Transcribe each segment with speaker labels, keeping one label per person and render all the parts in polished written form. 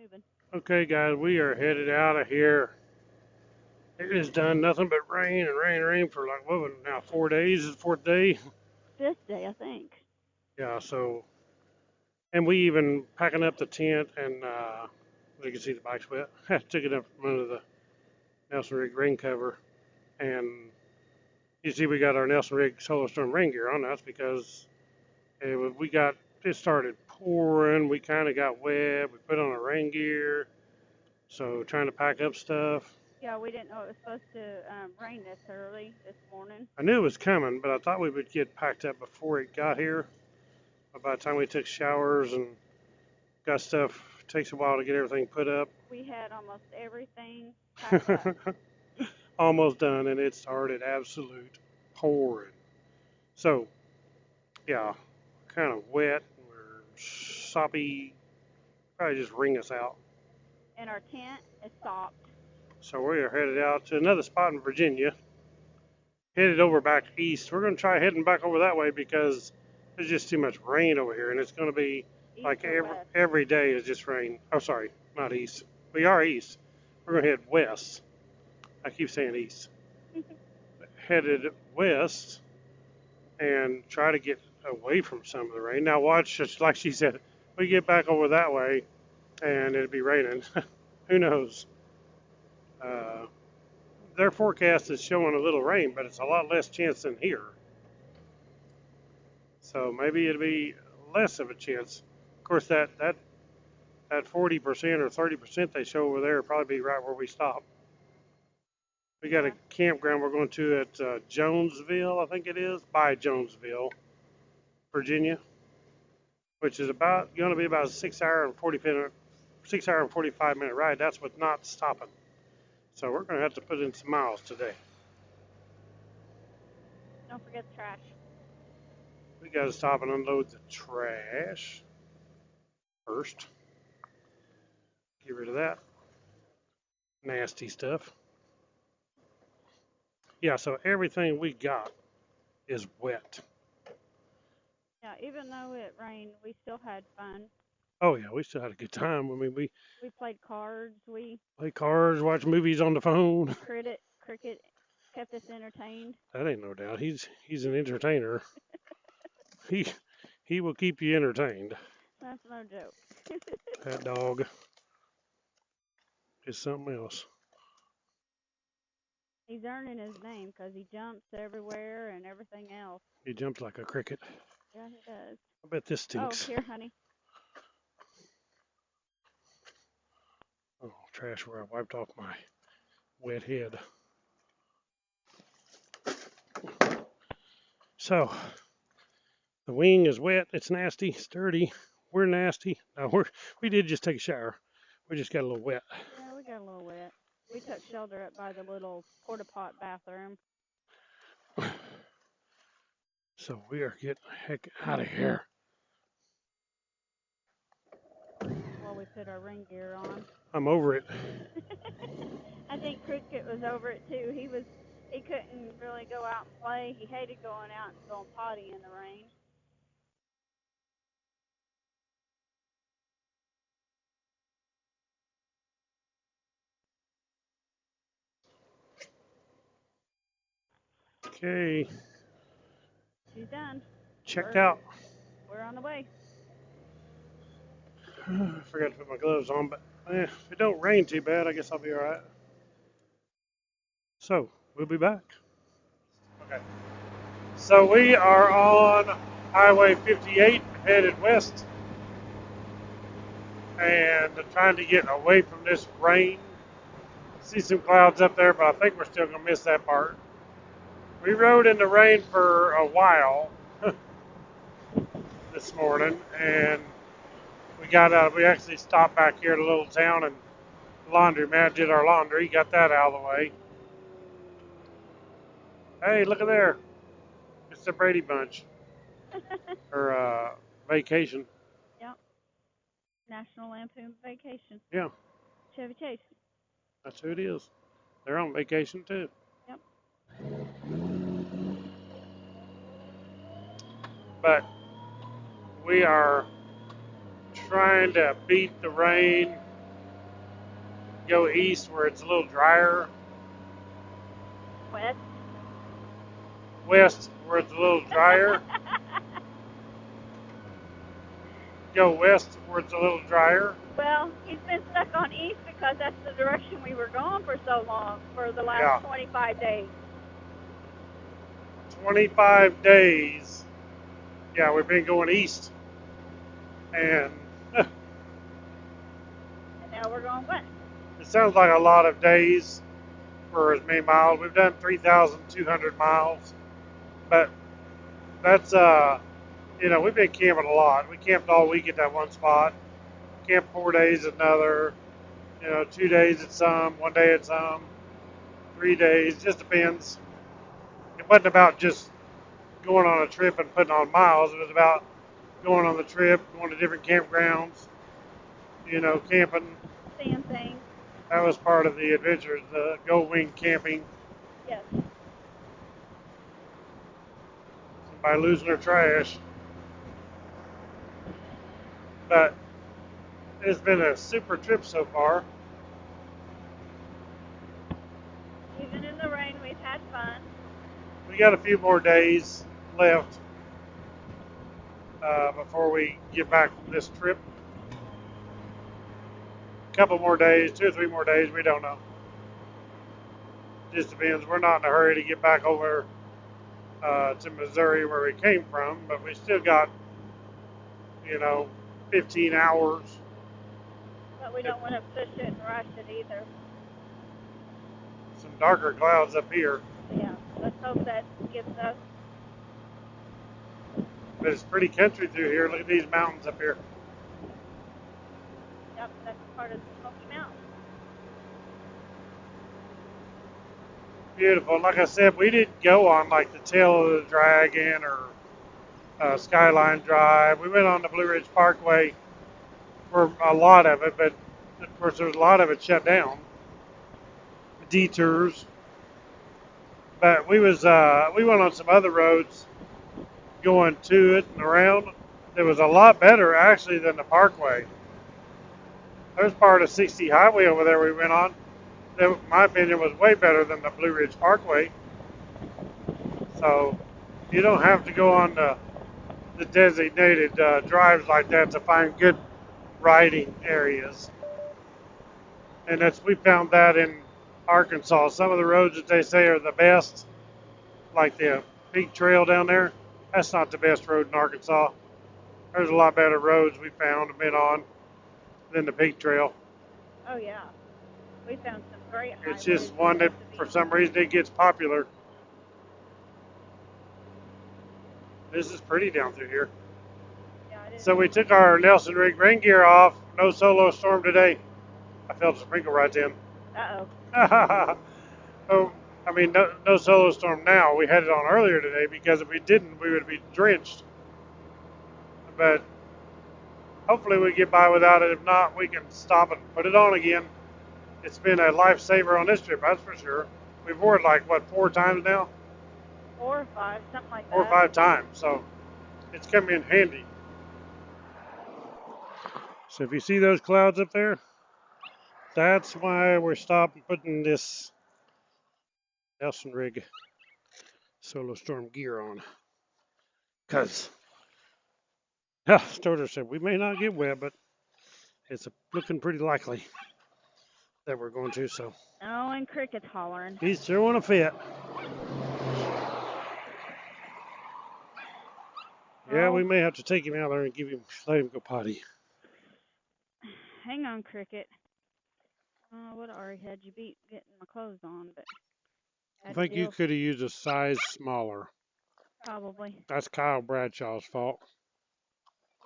Speaker 1: moving.
Speaker 2: Okay, guys, we are headed out of here. It has done nothing but rain and rain and rain for like, what was it now, 4 days? Is the fourth day?
Speaker 1: 5th day, I think.
Speaker 2: Yeah, so, and we even packing up the tent and, you can see the bike's wet. Took it up from under the Nelson Rig rain cover. And you see we got our Nelson Rig Solar Storm rain gear on. That's because it started pouring. We kind of got wet. We put on our rain gear. So trying to pack up stuff.
Speaker 1: Yeah, we didn't know it was supposed to rain this early this morning.
Speaker 2: I knew it was coming, but I thought we would get packed up before it got here. But by the time we took showers and got stuff, it takes a while to get everything put up.
Speaker 1: We had almost everything packed up.
Speaker 2: Almost done, and it started absolute pouring. So, yeah, kind of wet. We're soppy. Probably just wring us out.
Speaker 1: And our tent is stopped.
Speaker 2: So we are headed out to another spot in Virginia. Headed over back east. We're going to try heading back over that way because there's just too much rain over here, and it's going to be
Speaker 1: East
Speaker 2: like
Speaker 1: or west?
Speaker 2: every day is just rain. Oh, sorry, not east. We are east. We're going to head west. I keep saying east. Headed west and try to get away from some of the rain. Now watch, just like she said, we get back over that way and it'll be raining. Who knows? Their forecast is showing a little rain, but it's a lot less chance than here. So maybe it'll be less of a chance. Of course, that 40% or 30% they show over there will probably be right where we stop. We got a campground we're going to at Jonesville, I think it is, by Jonesville, Virginia, which is about going to be about a 6 hour and 45 minute ride. That's with not stopping. So we're going to have to put in some miles today.
Speaker 1: Don't forget the trash.
Speaker 2: We got to stop and unload the trash first. Get rid of that nasty stuff. Yeah, so everything we got is wet.
Speaker 1: Yeah, even though it rained, we still had fun.
Speaker 2: Oh yeah, we still had a good time. I mean, we
Speaker 1: played cards. We
Speaker 2: played cards, watched movies on the phone.
Speaker 1: cricket kept us entertained.
Speaker 2: That ain't no doubt. He's an entertainer. He will keep you entertained.
Speaker 1: That's no joke.
Speaker 2: That dog is something else.
Speaker 1: He's earning his name because he jumps everywhere and everything else.
Speaker 2: He jumps like a cricket.
Speaker 1: Yeah, he does.
Speaker 2: I bet this stinks.
Speaker 1: Oh, here, honey.
Speaker 2: Oh, trash where I wiped off my wet head. So, the wing is wet. It's nasty. It's dirty. We're nasty. No, we did just take a shower. We just got a little wet.
Speaker 1: Yeah, we got a little wet. We took shelter up by the little porta pot bathroom.
Speaker 2: So we are getting the heck out of here.
Speaker 1: While we put our rain gear on.
Speaker 2: I'm over it.
Speaker 1: I think Cricket was over it too. He couldn't really go out and play. He hated going out and going potty in the rain.
Speaker 2: Okay.
Speaker 1: She's done.
Speaker 2: Checked out.
Speaker 1: We're on the way.
Speaker 2: I forgot to put my gloves on, but if it don't rain too bad, I guess I'll be all right. So, we'll be back. Okay. So we are on Highway 58 headed west and trying to get away from this rain. See some clouds up there, but I think we're still going to miss that part. We rode in the rain for a while this morning, and we actually stopped back here at a little town and laundromat, did our laundry, got that out of the way. Hey, look at there. It's the Brady Bunch. Or Vacation.
Speaker 1: Yep. National Lampoon Vacation.
Speaker 2: Yeah.
Speaker 1: Chevy Chase.
Speaker 2: That's who it is. They're on vacation too.
Speaker 1: Yep.
Speaker 2: But we are trying to beat the rain Go east where it's a little drier.
Speaker 1: West.
Speaker 2: West where it's a little drier. Go west where it's a little drier.
Speaker 1: Well, he's been stuck on east because that's the direction we were going for so long, for the last
Speaker 2: Yeah.
Speaker 1: 25 days.
Speaker 2: 25 days. Yeah, we've been going east. And
Speaker 1: And now we're going west.
Speaker 2: it sounds like a lot of days for as many miles. We've done 3,200 miles. But that's, we've been camping a lot. We camped all week at that one spot. Camped 4 days at another. 2 days at some, 1 day at some, 3 days. Just depends. It wasn't about just going on a trip and putting on miles. It was about going on the trip, going to different campgrounds, camping.
Speaker 1: Seeing things.
Speaker 2: That was part of the adventure, the Goldwing camping.
Speaker 1: Yes.
Speaker 2: By losing their trash. But it's been a super trip so far.
Speaker 1: Even in the rain, we've had fun.
Speaker 2: We got a few more days left before we get back from this trip. A couple more days, 2 or 3 more days, we don't know. Just depends. We're not in a hurry to get back over to Missouri where we came from, but we still got, 15 hours.
Speaker 1: But we don't want to push it and rush it either.
Speaker 2: Some darker clouds up here.
Speaker 1: Yeah, let's hope that gives us.
Speaker 2: But it's pretty country through here. Look at these mountains up here.
Speaker 1: Yep, that's part of the Smoky Mountains.
Speaker 2: Beautiful. Like I said, we didn't go on like the Tail of the Dragon or Skyline Drive. We went on the Blue Ridge Parkway for a lot of it, but of course there was a lot of it shut down. Detours. But we went on some other roads going to it and around. It was a lot better actually than the Parkway. There's part of 60 highway over there we went on that, in my opinion, was way better than the Blue Ridge Parkway. So you don't have to go on the designated drives like that to find good riding areas. And we found that in Arkansas. Some of the roads that they say are the best, like the big trail down there, that's not the best road in Arkansas. There's a lot better roads we found and been on than the Pig Trail.
Speaker 1: Oh, yeah. We found some great highways.
Speaker 2: It's just one that, for some reason, it gets popular. This is pretty down through here.
Speaker 1: Yeah, it is.
Speaker 2: So we took our Nelson Rigg rain gear off. No solo storm today. I felt a sprinkle right then.
Speaker 1: Uh-oh.
Speaker 2: Oh, I mean, no solo storm now. We had it on earlier today because if we didn't, we would be drenched. But hopefully we get by without it. If not, we can stop and put it on again. It's been a lifesaver on this trip, that's for sure. We've wore it like, 4 times now?
Speaker 1: 4 or 5, something like that.
Speaker 2: 4 or 5 times, so it's come in handy. So if you see those clouds up there, that's why we're stopping putting this Nelson Rigg Solo Storm gear on. Because, Stoder said we may not get wet, but it's looking pretty likely that we're going to, so.
Speaker 1: Oh, and Cricket's hollering.
Speaker 2: He's throwing a fit. Yeah, we may have to take him out there and let him go potty.
Speaker 1: Hang on, Cricket. Would have already had you beat getting my clothes on, but
Speaker 2: I think you could have used a size smaller.
Speaker 1: Probably.
Speaker 2: That's Kyle Bradshaw's fault.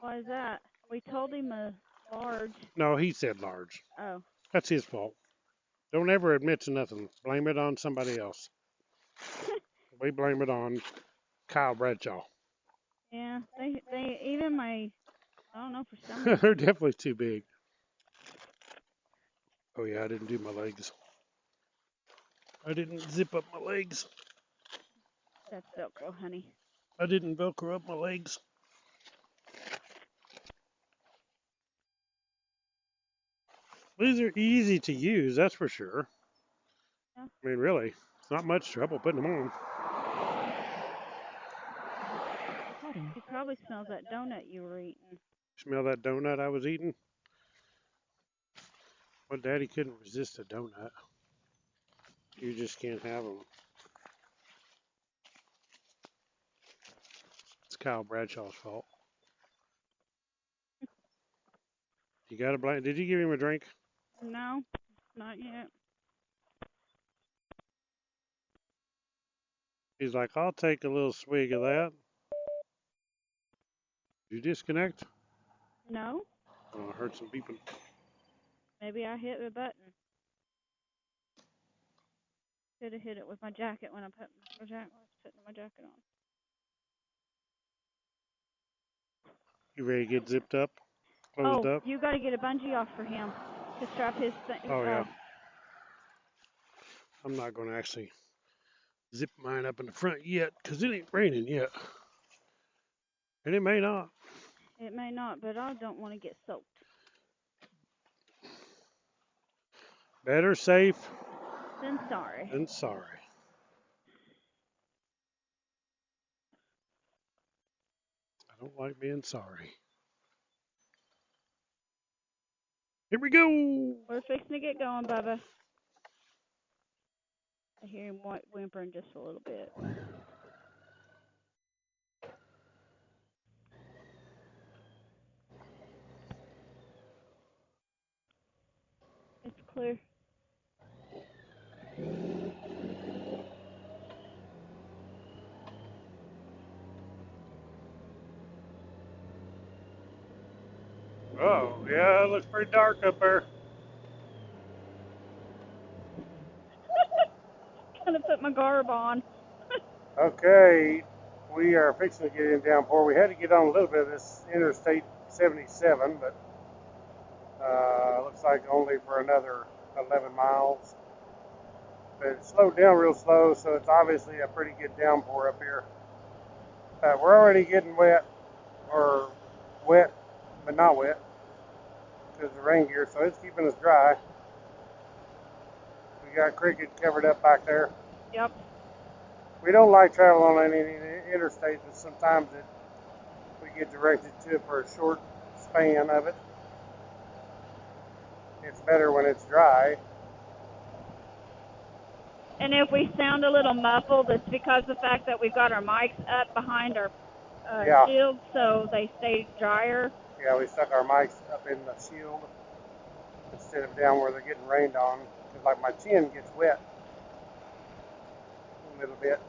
Speaker 1: Why is that? We told him a large.
Speaker 2: No, he said large.
Speaker 1: Oh.
Speaker 2: That's his fault. Don't ever admit to nothing. Blame it on somebody else. We blame it on Kyle Bradshaw.
Speaker 1: Yeah, they even my, I don't know, for some
Speaker 2: They're
Speaker 1: reason.
Speaker 2: definitely too big. Oh yeah, I didn't do my legs. I didn't zip up my legs.
Speaker 1: That's Velcro, honey.
Speaker 2: I didn't Velcro up my legs. These are easy to use, that's for sure.
Speaker 1: Yeah.
Speaker 2: I mean, really, it's not much trouble putting them on.
Speaker 1: He probably smells that donut you were eating.
Speaker 2: Smell that donut I was eating? Well, Daddy couldn't resist a donut. You just can't have them. It's Kyle Bradshaw's fault. You got a blanket? Did you give him a drink?
Speaker 1: No, not yet.
Speaker 2: He's like, I'll take a little swig of that. Did you disconnect?
Speaker 1: No,
Speaker 2: Oh, I heard some beeping.
Speaker 1: maybe I hit the button. Should have hit it with my jacket when I was putting my jacket on.
Speaker 2: You ready to get zipped up? Closed up?
Speaker 1: You got to get a bungee off for him to strap his thing.
Speaker 2: Oh, yeah. I'm not going to actually zip mine up in the front yet because it ain't raining yet. And it may not.
Speaker 1: It may not, but I don't want to get soaked.
Speaker 2: Better safe
Speaker 1: Then sorry.
Speaker 2: than sorry. I don't like being sorry. Here we go.
Speaker 1: We're fixing to get going, Bubba. I hear him whimpering just a little bit. It's clear.
Speaker 2: Oh, yeah, it looks pretty dark up there.
Speaker 1: Gonna put my garb on.
Speaker 2: Okay, we are fixing to get in downpour. We had to get on a little bit of this Interstate 77, but looks like only for another 11 miles. But it slowed down real slow, so it's obviously a pretty good downpour up here. We're already getting wet, or wet, but not wet, because of the rain gear, so it's keeping us dry. We got cricket covered up back there.
Speaker 1: Yep.
Speaker 2: We don't like traveling on any interstate, but sometimes we get directed to it for a short span of it. It's better when it's dry.
Speaker 1: And if we sound a little muffled, it's because of the fact that we've got our mics up behind our shield, so they stay drier.
Speaker 2: Yeah, we stuck our mics up in the shield instead of down where they're getting rained on. Because like my chin gets wet a little bit.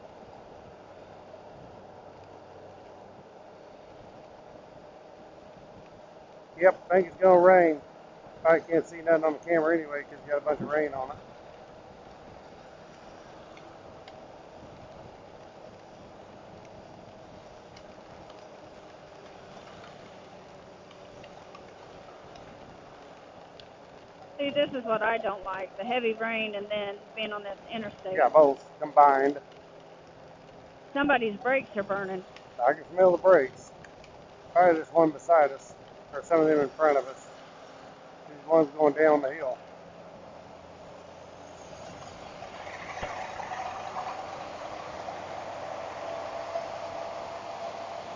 Speaker 2: Yep, I think it's going to rain. I can't see nothing on the camera anyway because you got a bunch of rain on it.
Speaker 1: See, this is what I don't like, the heavy rain and then being on this interstate.
Speaker 2: Yeah, both combined.
Speaker 1: Somebody's brakes are burning.
Speaker 2: I can smell the brakes. Probably this one beside us, or some of them in front of us. These ones going down the hill.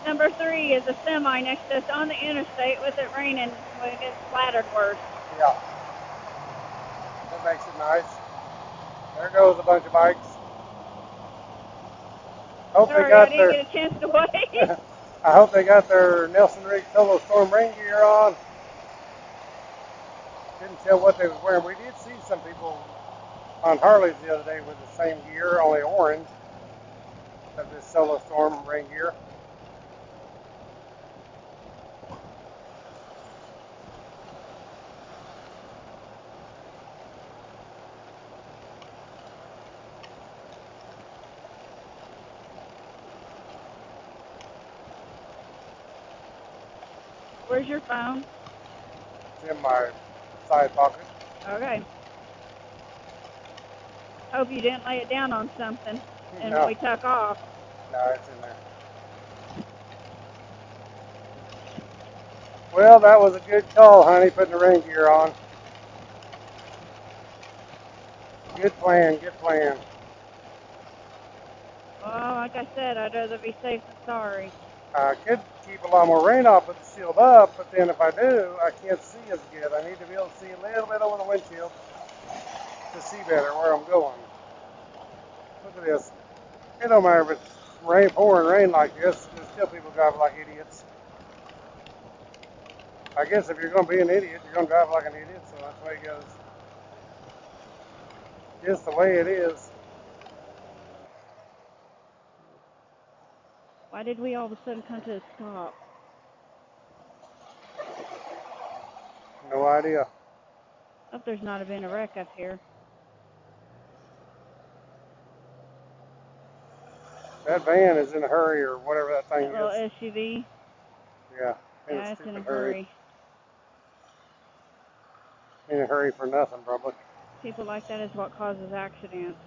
Speaker 1: Number 3 is a semi next to us on the interstate with it raining when it gets splattered worse.
Speaker 2: Yeah. That makes it nice. There goes a bunch of bikes. Hope
Speaker 1: Sorry,
Speaker 2: they got
Speaker 1: I didn't get a chance to wait.
Speaker 2: I hope they got their Nelson Rigg Solo Storm rain gear on. Didn't tell what they was wearing. We did see some people on Harleys the other day with the same gear, only orange, of this Solo Storm rain gear.
Speaker 1: Where's your phone?
Speaker 2: It's in my side pocket.
Speaker 1: Okay. Hope you didn't lay it down on something and
Speaker 2: No.
Speaker 1: we took off.
Speaker 2: No, it's in there. Well, that was a good call, honey, putting the rain gear on. Good plan, good plan.
Speaker 1: Well, like I said, I'd rather be safe than sorry.
Speaker 2: I could keep a lot more rain off with the shield up, but then if I do, I can't see as good. I need to be able to see a little bit over the windshield to see better where I'm going. Look at this. It don't matter if it's pouring rain like this, there's still people driving like idiots. I guess if you're going to be an idiot, you're going to drive like an idiot, so that's the way it goes. Just the way it is.
Speaker 1: Why did we all of a sudden come to a stop?
Speaker 2: No idea.
Speaker 1: Hope there's not been a wreck up here.
Speaker 2: That van is in a hurry or whatever that thing
Speaker 1: That little
Speaker 2: is.
Speaker 1: SUV.
Speaker 2: Yeah,
Speaker 1: Yeah, it's in a hurry.
Speaker 2: In a hurry for nothing, probably.
Speaker 1: People like that is what causes accidents.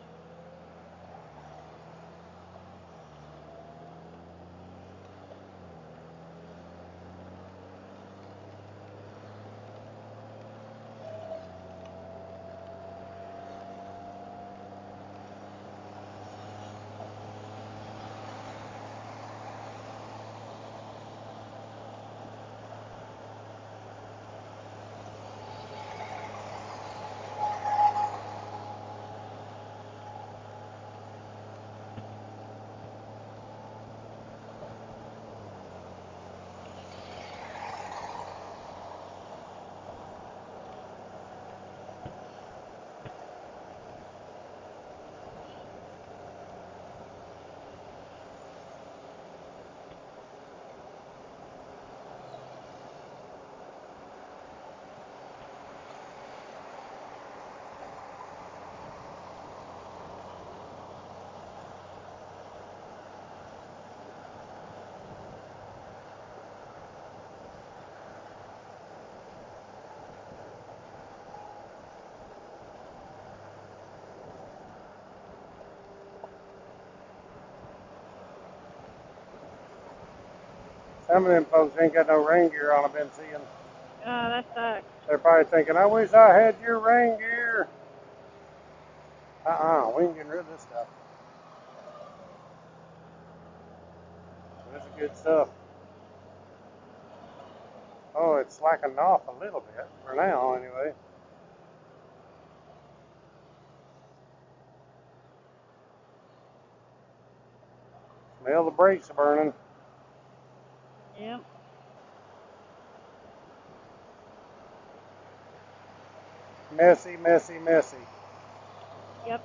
Speaker 2: Some of them folks ain't got no rain gear on, I've been seeing.
Speaker 1: Oh, that sucks.
Speaker 2: They're probably thinking, I wish I had your rain gear. We ain't getting rid of this stuff. This is good stuff. Oh, it's slacking off a little bit, for now anyway. Smell the brakes are burning.
Speaker 1: Yep.
Speaker 2: Messy, messy, messy.
Speaker 1: Yep.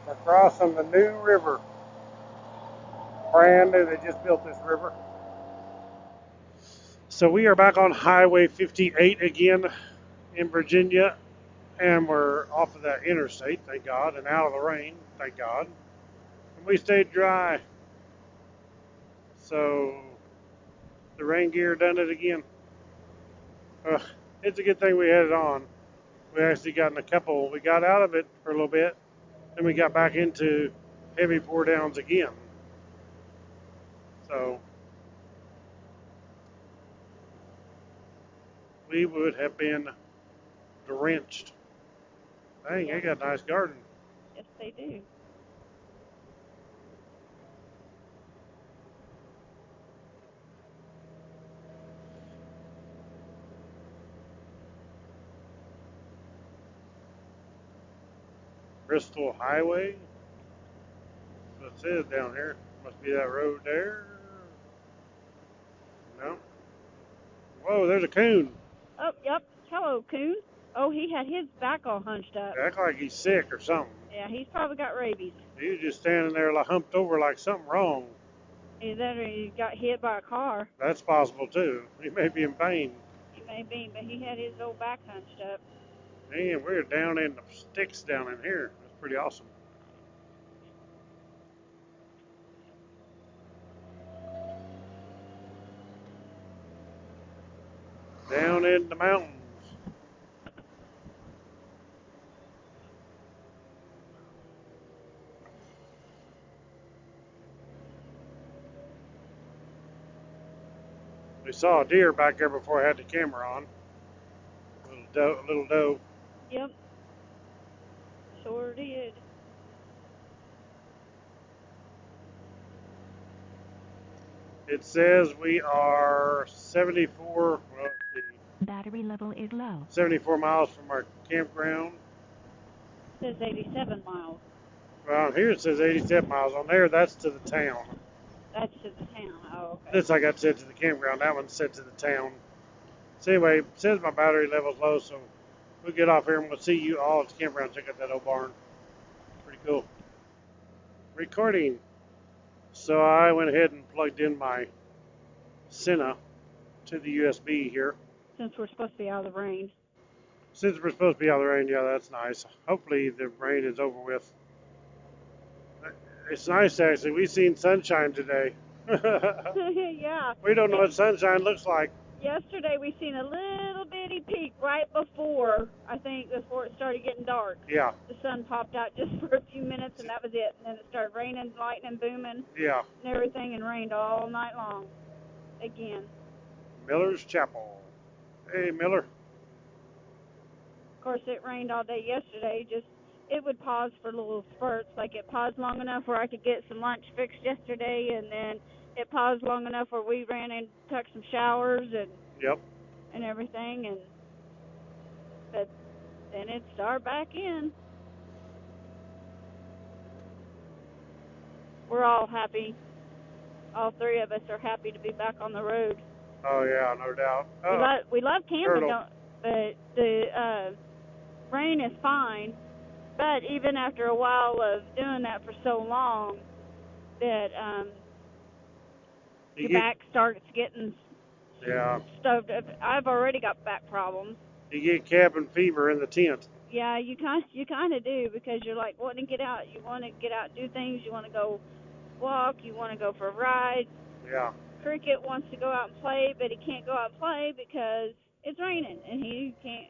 Speaker 2: We're crossing the new river. Brand new, they just built this river. So we are back on Highway 58 again in Virginia, and we're off of that interstate, thank God, and out of the rain, thank God. And we stayed dry. So the rain gear done it again. It's a good thing we had it on. We actually got in a couple, we got out of it for a little bit, then we got back into heavy pour downs again. So we would have been drenched. Dang, they got a nice garden.
Speaker 1: Yes, they do.
Speaker 2: Bristol Highway. That's what it says down here. Must be that road there. No. Whoa, there's a coon.
Speaker 1: Oh, yep. Hello, coon. Oh, he had his back all hunched up.
Speaker 2: They act like he's sick or something.
Speaker 1: Yeah, he's probably got rabies.
Speaker 2: He was just standing there like humped over like something wrong.
Speaker 1: Either he got hit by a car.
Speaker 2: That's possible too. He may be in pain.
Speaker 1: He may be, but he had his old back hunched up.
Speaker 2: Man, we're down in the sticks down in here. That's pretty awesome. Down in the mountains. We saw a deer back there before I had the camera on. Little doe.
Speaker 1: Yep. Sure did.
Speaker 2: It says we are 74. Well, let's see,
Speaker 3: Battery level is low.
Speaker 2: 74 miles from our campground.
Speaker 1: It says 87 miles.
Speaker 2: Well, here it says 87 miles. On there, that's to the town.
Speaker 1: That's to the town. Oh, okay.
Speaker 2: This I got set to the campground. That one set to the town. So anyway, it says my battery level's low, so we'll get off here and we'll see you all at the campground. Check out that old barn. Pretty cool. Recording. So I went ahead and plugged in my Senna to the USB here.
Speaker 1: Since we're supposed to be out of the rain.
Speaker 2: Since we're supposed to be out of the rain, yeah, that's nice. Hopefully the rain is over with. It's nice actually. We've seen sunshine today.
Speaker 1: Yeah.
Speaker 2: We don't know what sunshine looks like.
Speaker 1: Yesterday we seen a little bitty peak right before, before it started getting dark.
Speaker 2: Yeah.
Speaker 1: The sun popped out just for a few minutes and that was it. And then it started raining, lightning booming.
Speaker 2: Yeah.
Speaker 1: And everything, and rained all night long. Again.
Speaker 2: Miller's Chapel. Hey, Miller.
Speaker 1: Of course, it rained all day yesterday. It would pause for little spurts. Like it paused long enough where I could get some lunch fixed yesterday, and then it paused long enough where we ran and took some showers and everything, but then it started back in. We're all happy. All three of us are happy to be back on the road.
Speaker 2: Oh yeah, no doubt.
Speaker 1: We love camping, but the rain is fine. But even after a while of doing that for so long, that your back starts getting stoved up. I've already got back problems.
Speaker 2: You get cabin fever in the tent.
Speaker 1: Yeah, you kind of do, because you're like wanting to get out. You want to get out and do things. You want to go walk. You want to go for a ride.
Speaker 2: Yeah.
Speaker 1: Cricket wants to go out and play, but he can't go out and play because it's raining, and he can't.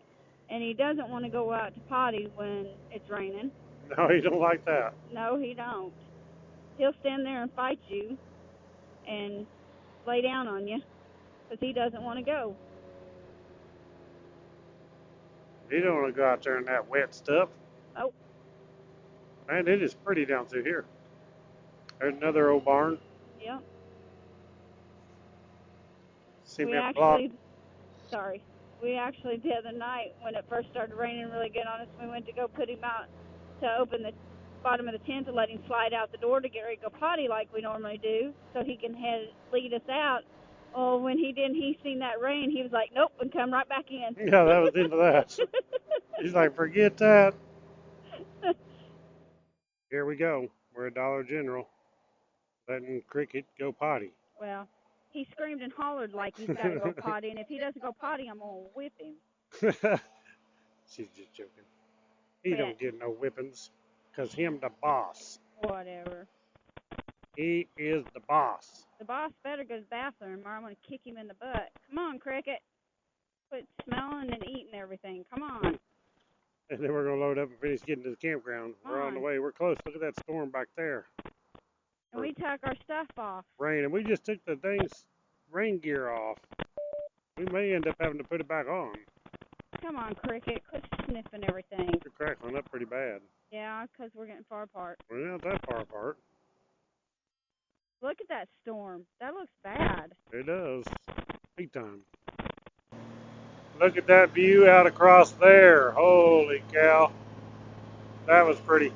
Speaker 1: And he doesn't want to go out to potty when it's raining.
Speaker 2: No, he don't like that.
Speaker 1: No, he don't. He'll stand there and fight you and lay down on you because he doesn't want to go.
Speaker 2: He don't want to go out there in that wet stuff.
Speaker 1: Oh.
Speaker 2: Man, it is pretty down through here. There's another old barn.
Speaker 1: Yep. We actually, the other night, when it first started raining really good on us, we went to go put him out to open the bottom of the tent to let him slide out the door to get ready to go potty like we normally do, so he can lead us out. Oh, when he seen that rain, he was like, nope, and come right back in.
Speaker 2: Yeah, that was into that. He's like, forget that. Here we go. We're at Dollar General, letting Cricket go potty.
Speaker 1: Well, he screamed and hollered like he's got to go potty, and if he doesn't go potty, I'm going to whip him.
Speaker 2: She's just joking. He don't get no whippings, because him the boss.
Speaker 1: Whatever.
Speaker 2: He is the boss.
Speaker 1: The boss better go to the bathroom, or I'm going to kick him in the butt. Come on, Cricket. Quit smelling and eating everything. Come on.
Speaker 2: And then we're going to load up and finish getting to the campground. We're on the way. We're close. Look at that storm back there.
Speaker 1: And we took our stuff off.
Speaker 2: Rain, and we just took the dang's rain gear off. We may end up having to put it back on.
Speaker 1: Come on, Cricket. Quit sniffing everything.
Speaker 2: We're crackling up pretty bad.
Speaker 1: Yeah, because we're getting far apart.
Speaker 2: We're not that far apart.
Speaker 1: Look at that storm. That looks bad.
Speaker 2: It does. Big time. Look at that view out across there. Holy cow. That was pretty.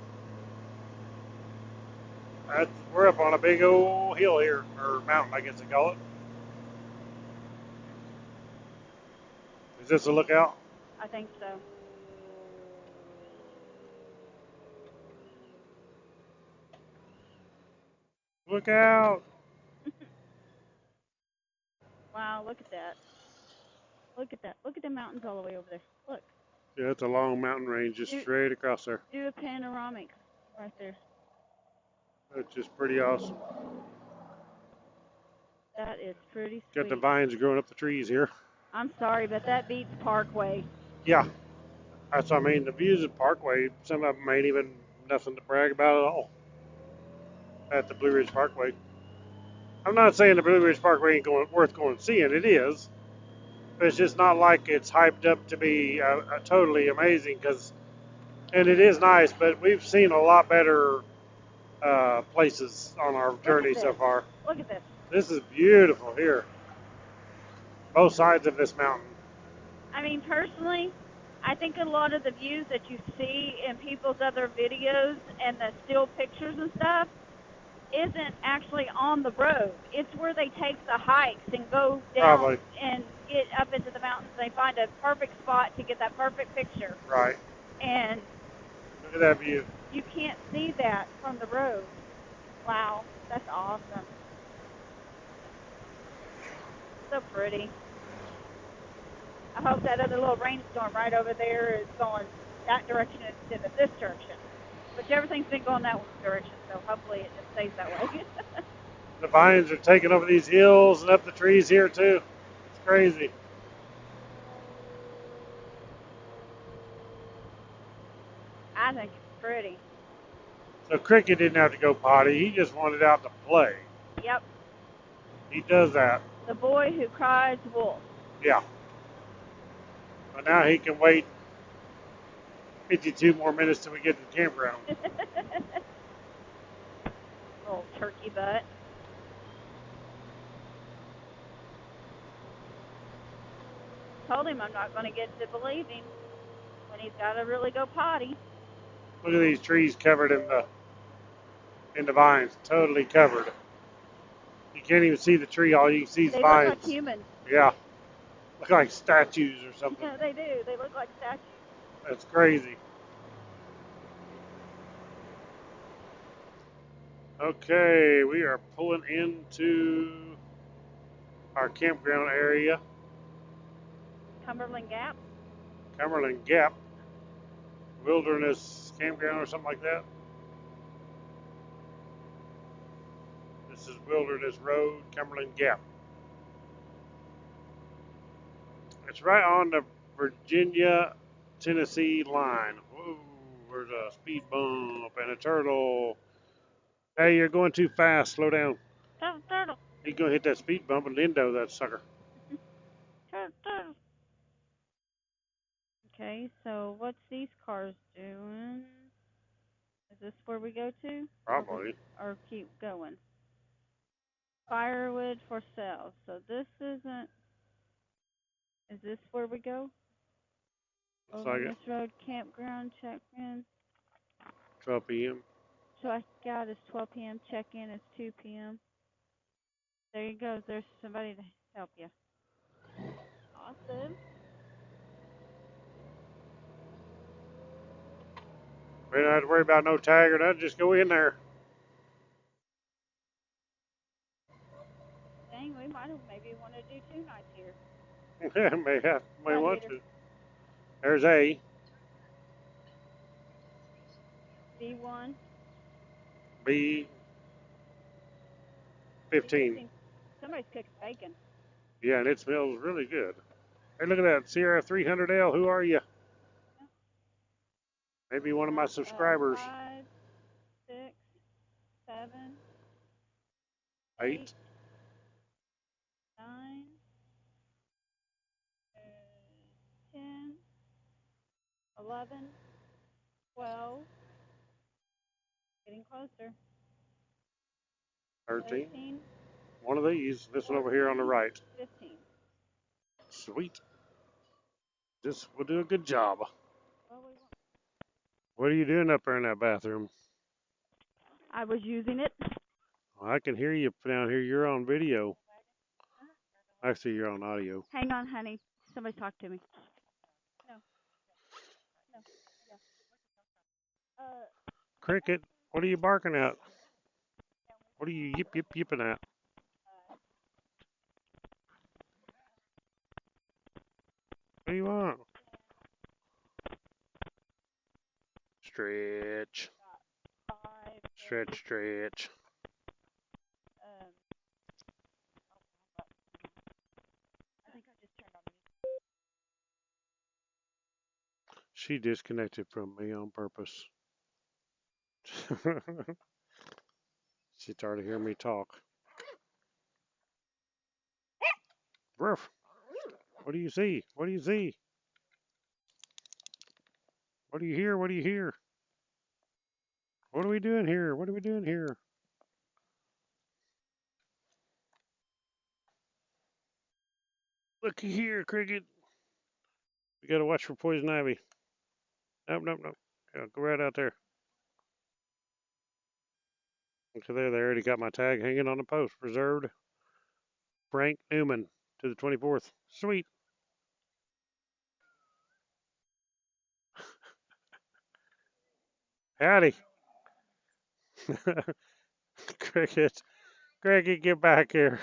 Speaker 2: We're up on a big old hill here, or mountain, I guess they call it. Is this a lookout?
Speaker 1: I think so.
Speaker 2: Look out!
Speaker 1: Wow, look at that. Look at that. Look at the mountains all the way over there. Look.
Speaker 2: Yeah, it's a long mountain range just straight across there.
Speaker 1: Do a panoramic right there.
Speaker 2: That's just pretty awesome.
Speaker 1: That is pretty sweet.
Speaker 2: Got the vines growing up the trees here.
Speaker 1: I'm sorry, but that beats Parkway.
Speaker 2: Yeah. That's what I mean. The views of Parkway, some of them ain't even nothing to brag about at all. At the Blue Ridge Parkway. I'm not saying the Blue Ridge Parkway ain't worth going and seeing. It is. But it's just not like it's hyped up to be totally amazing. And it is nice, but we've seen a lot better places on our journey so far.
Speaker 1: Look at this.
Speaker 2: This is beautiful here. Both sides of this mountain.
Speaker 1: I mean, personally, I think a lot of the views that you see in people's other videos and the still pictures and stuff isn't actually on the road. It's where they take the hikes and go down
Speaker 2: Probably.
Speaker 1: and get up into the mountains. They find a perfect spot to get that perfect picture.
Speaker 2: Right.
Speaker 1: And
Speaker 2: look at that view.
Speaker 1: You can't see that from the road. Wow, that's awesome. So pretty. I hope that other little rainstorm right over there is going that direction instead of this direction. Whichever thing's been going that direction, so hopefully it just stays that way.
Speaker 2: The vines are taking over these hills and up the trees here too. It's crazy.
Speaker 1: I think it's pretty.
Speaker 2: So Cricket didn't have to go potty. He just wanted out to play.
Speaker 1: Yep.
Speaker 2: He does that.
Speaker 1: The boy who cries wolf.
Speaker 2: Yeah. But now he can wait 52 more minutes till we get to the campground.
Speaker 1: Little turkey butt. Told him I'm not going to get to believe him when he's got to really go potty.
Speaker 2: Look at these trees covered in the vines, totally covered. You can't even see the tree. All you can see is
Speaker 1: They
Speaker 2: vines.
Speaker 1: look like humans.
Speaker 2: Yeah, look like statues or something.
Speaker 1: Yeah, they do. They look like statues.
Speaker 2: That's crazy. Okay, we are pulling into our campground area,
Speaker 1: Cumberland Gap.
Speaker 2: Cumberland Gap Wilderness Campground or something like that. This is Wilderness Road, Cumberland Gap. It's right on the Virginia-Tennessee line. Whoa, there's a speed bump and a turtle. Hey, you're going too fast. Slow down.
Speaker 1: Turtle.
Speaker 2: He's going to hit that speed bump and endo that sucker.
Speaker 1: Turtle. Okay, so what's these cars doing? Is this where we go to?
Speaker 2: Probably.
Speaker 1: Or keep going? Firewood for sale. So this isn't... Is this where we go?
Speaker 2: Looks like it.
Speaker 1: Wilderness Road Campground check-in.
Speaker 2: 12 p.m.
Speaker 1: So I got is 12 p.m. check-in is 2 p.m. There you go. There's somebody to help you. Awesome.
Speaker 2: We don't have to worry about no tag or nothing. Just go in there.
Speaker 1: Dang, we might have maybe want to do 2 nights here.
Speaker 2: may want to. There's A.
Speaker 1: B1.
Speaker 2: B. 15.
Speaker 1: Somebody's cooking bacon.
Speaker 2: Yeah, and it smells really good. Hey, look at that. Sierra 300L. Who are you? Maybe one of my subscribers.
Speaker 1: 5, 6, 7,
Speaker 2: 8.
Speaker 1: 9, 10, 11, 12. Getting closer.
Speaker 2: 13. One of these. This one over here on the right.
Speaker 1: 15.
Speaker 2: Sweet. This will do a good job. What are you doing up there in that bathroom?
Speaker 1: I was using it.
Speaker 2: Well, I can hear you down here. You're on video. Actually, you're on audio.
Speaker 1: Hang on, honey. Somebody talk to me. No.
Speaker 2: Cricket, what are you barking at? What are you yipping at? What do you want? Stretch. Stretch, stretch. She disconnected from me on purpose. She started to hear me talk. Ruff. What do you see? What do you see? What do you hear? What do you hear? What are we doing here? What are we doing here? Looky here, cricket. We gotta watch for poison ivy. Nope, nope, nope. Yeah, go right out there. So there, they already got my tag hanging on the post. Reserved Frank Newman to the 24th. Sweet. Howdy. Cricket. Cricket, get back here.